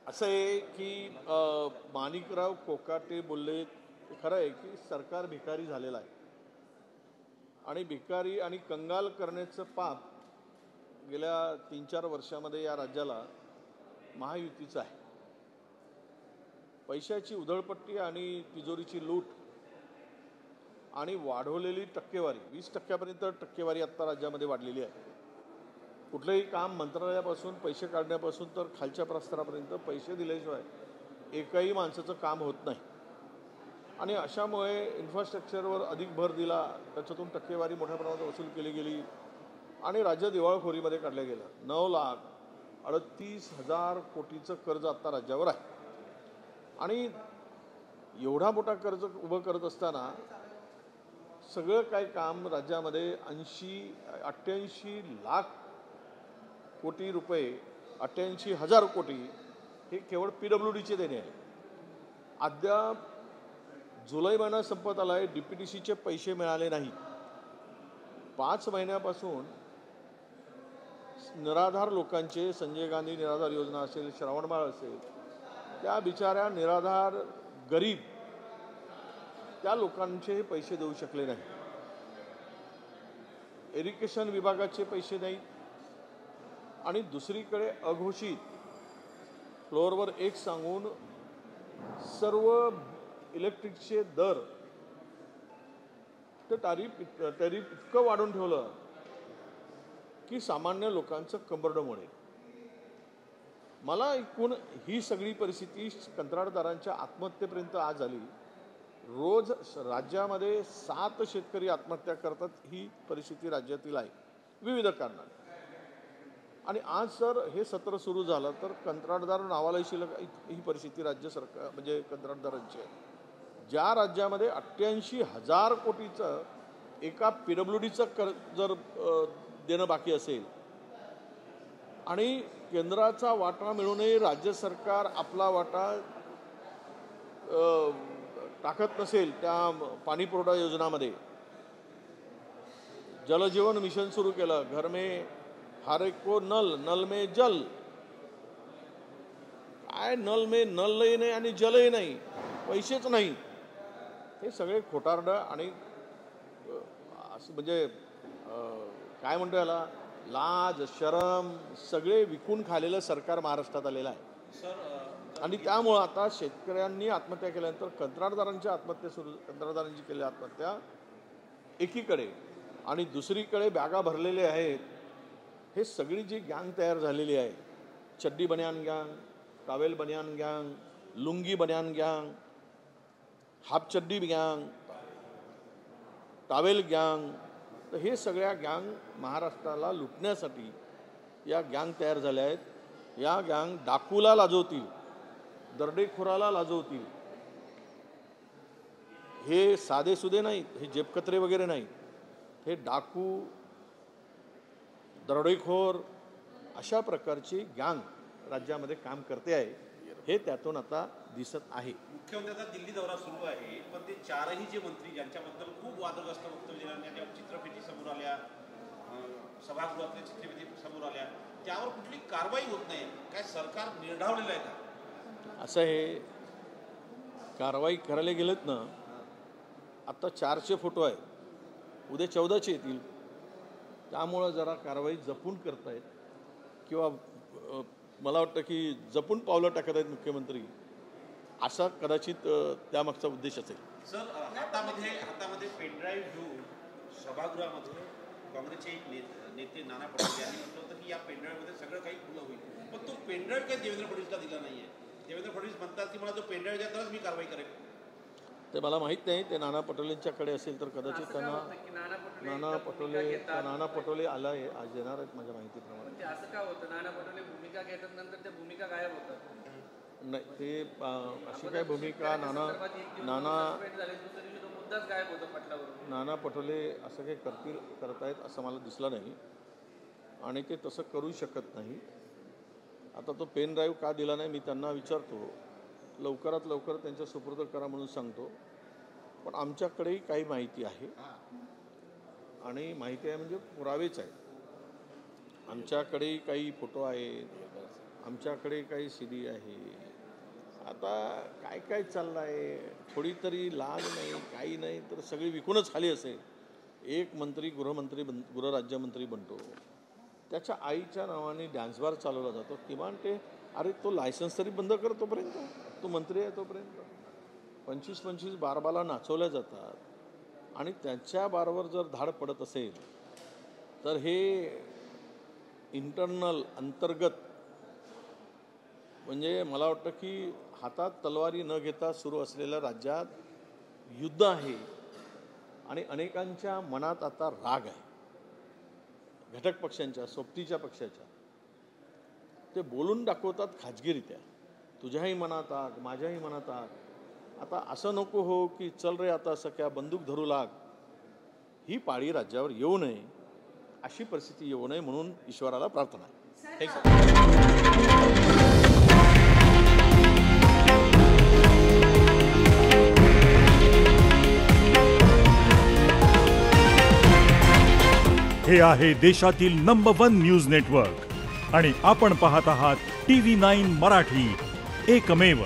असं आहे की माणिकराव कोकाटे बोलले ते खरं आहे की सरकार भिकारी झालेलं आहे आणि भिकारी आणि कंगाल करण्याचं पाप गेल्या 3-4 वर्षामध्ये या राज्याला महायुतीचं आहे. पैशाची उधळपट्टी आणि तिजोरीची लूट आणि वाढवलेली टक्केवारी 20% टक्केवारी आत्ता राज्यामध्ये वाढलेली आहे. कुठलंही काम मंत्रालयापासून पैसे काढण्यापासून तर खालच्या प्रस्तरापर्यंत पैसे दिल्याशिवाय एकही माणसाचं काम होत नाही आणि अशामुळे इन्फ्रास्ट्रक्चरवर अधिक भर दिला, त्याच्यातून टक्केवारी मोठ्या प्रमाणात वसूल केली गेली आणि राज्य दिवाळखोरीमध्ये काढलं गेलं. 9,38,000 कोटीचं कर्ज आत्ता राज्यावर आहे आणि एवढा मोठा कर्ज उभं करत असताना सगळं काय काम राज्यामध्ये 88 लाख कोटी रुपये 88,000 कोटी हे केवळ PWDचे देणे आहे. अद्याप जुलै महिना संपत आला आहे, DPTCचे पैसे मिळाले नाहीत. 5 महिन्यापासून निराधार लोकांचे, संजय गांधी निराधार योजना असेल, श्रावणबाळ असेल, त्या बिचाऱ्या निराधार गरीब त्या लोकांचे पैसे देऊ शकले नाही. इरिगेशन विभागाचे पैसे नाहीत आणि दुसरीकडे अघोषित फ्लोअरवर एक सांगून सर्व इलेक्ट्रिकचे दर ते टॅरिफ इतकं वाढवून ठेवलं की सामान्य लोकांचं कंबरडं मोडेल. मला एकूण ही सगळी परिस्थिती कंत्राटदारांच्या आत्महत्येपर्यंत आज आली. रोज राज्यामध्ये 7 शेतकरी आत्महत्या करतात. ही परिस्थिती राज्यातील आहे विविध कारणांनी. आणि आज जर हे सत्र सुरू झालं तर कंत्राटदार नावाला ही परिस्थिती राज्य सरकार म्हणजे कंत्राटदारांची आहे. ज्या राज्यामध्ये 88,000 कोटीचं एका PWDचं जर देणं बाकी असेल आणि केंद्राचा वाटा मिळूनही राज्य सरकार आपला वाटा टाकत नसेल त्या पाणी पुरवठा योजनामध्ये, जलजीवन मिशन सुरू केलं, घर में हर एक को नल, नल में जल. काय नल में नलही नाही आणि जलही नाही, पैसेच नाही. हे सगळे खोटारडं आणि असं म्हणजे काय म्हणतो याला, लाज शरम सगळे विकून खालेलं सरकार महाराष्ट्रात आलेलं आहे. आणि त्यामुळं आता शेतकऱ्यांनी आत्महत्या केल्यानंतर कंत्राटदारांची केलेल्या आत्महत्या एकीकडे आणि दुसरीकडे बॅगा भरलेले आहेत. हे सगळी जी गँग तयार झालेली आहे, चड्डी बनियान गँग, टावेल बनियान गँग, लुंगी बनियान गँग, हाफ चड्डी गँग, टावेल गँग, तर हे सगळ्या गँग महाराष्ट्राला लुटण्यासाठी या गँग तयार झाल्या आहेत. या गँग डाकूला लाजवतील, दरोडेखोराला लाजवतील. हे साधेसुधे नाहीत, हे जेबकत्रे वगैरे नाहीत. हे डाकू, दरोडेखोर अशा प्रकारची गँग राज्यामध्ये काम करते आहे. हे त्यातून आता दिसत आहे. मुख्यमंत्र्यांचा दिल्ली दौरा सुरू आहे, पण ते 4ही जे मंत्री ज्यांच्याबद्दल खूप वादग्रस्त वक्तव्य दिल्याने चित्रफिती समोर आल्या, सभागृहातल्या चित्रफिती समोर आल्या, त्यावर कुठली कारवाई होत नाही. काय सरकार निर्ढावलेलं आहे का? असं हे कारवाई करायला गेलेत ना, आता 4चे फोटो आहेत, उद्या 14चे येतील. त्यामुळं जरा कारवाई जपून करतायत किंवा मला वाटतं की जपून पावलं टाकत आहेत मुख्यमंत्री, असा कदाचित त्यामागचा उद्देश असेल. सर, हातामध्ये पेनड्राईव्ह घेऊन सभागृहामध्ये काँग्रेसचे एक नेते नाना पटोले यांनी म्हटलं होतं की या पेनड्राईव्हमध्ये सगळं काही खुलं होईल, पण तो पेनड्राईव्ह काही देवेंद्र फडणवीसला दिला नाहीये. देवेंद्र फडणवीस म्हणतात की मला जो पेनड्राईव्ह द्या तरच मी कारवाई करेन. ते मला माहीत नाही, ते नाना पटोलेंच्याकडे असेल तर कदाचित त्यांना नाना पटोले आला आहे, आज येणार आहेत माझ्या माहितीप्रमाणे. असं का होतं, नाना पटोले भूमिका घेतात नंतर त्या भूमिका गायब होतात? नाही, ते अशी काय भूमिका नाना पटोले असं काही करतायत असं मला दिसलं नाही आणि ते तसं करू शकत नाही. आता तो पेन ड्राईव्ह का दिला नाही मी त्यांना विचारतो, लवकरात लवकर त्यांच्या सुपूर्द करा म्हणून सांगतो. पण आमच्याकडेही काही माहिती आहे आणि माहिती आहे म्हणजे पुरावेच आहेत. आमच्याकडेही काही फोटो आहेत, आमच्याकडे काही सीडी आहे. आता काय काय चाललं आहे, थोडी तरी लाज नाही, काही नाही, तर सगळी विकूनच खाली असेल. एक मंत्री गृहराज्यमंत्री बनतो, त्याच्या आईच्या नावाने डान्स बार चालवला जातो. किमान ते अरे तो लायसन्स तरी बंद कर तोपर्यंत, तो मंत्री आहे तोपर्यंत. 25-25 बारबाला नाचवल्या जातात आणि त्यांच्या बारवर जर धाड पडत असेल तर हे इंटरनल अंतर्गत म्हणजे मला वाटतं की हातात तलवारी न घेता सुरू असलेल्या राज्यात युद्ध आहे आणि अनेकांच्या मनात आता राग आहे, घटक पक्षांच्या, सोबतीच्या पक्षाच्या. ते बोलून दाखवतात खाजगीरित्या, तुझ्याही मनात आग, माझ्याही मनात आग. आता असं नको हो की चल रे आता सख्या बंदूक धरू लाग. ही पाळी राज्यावर येऊ नये, अशी परिस्थिती येऊ नये म्हणून ईश्वराला प्रार्थना आहे. हे आहे देशातील नंबर 1 न्यूज नेटवर्क आणि आपण पाहत आहात TV9 मराठी, एकमेव.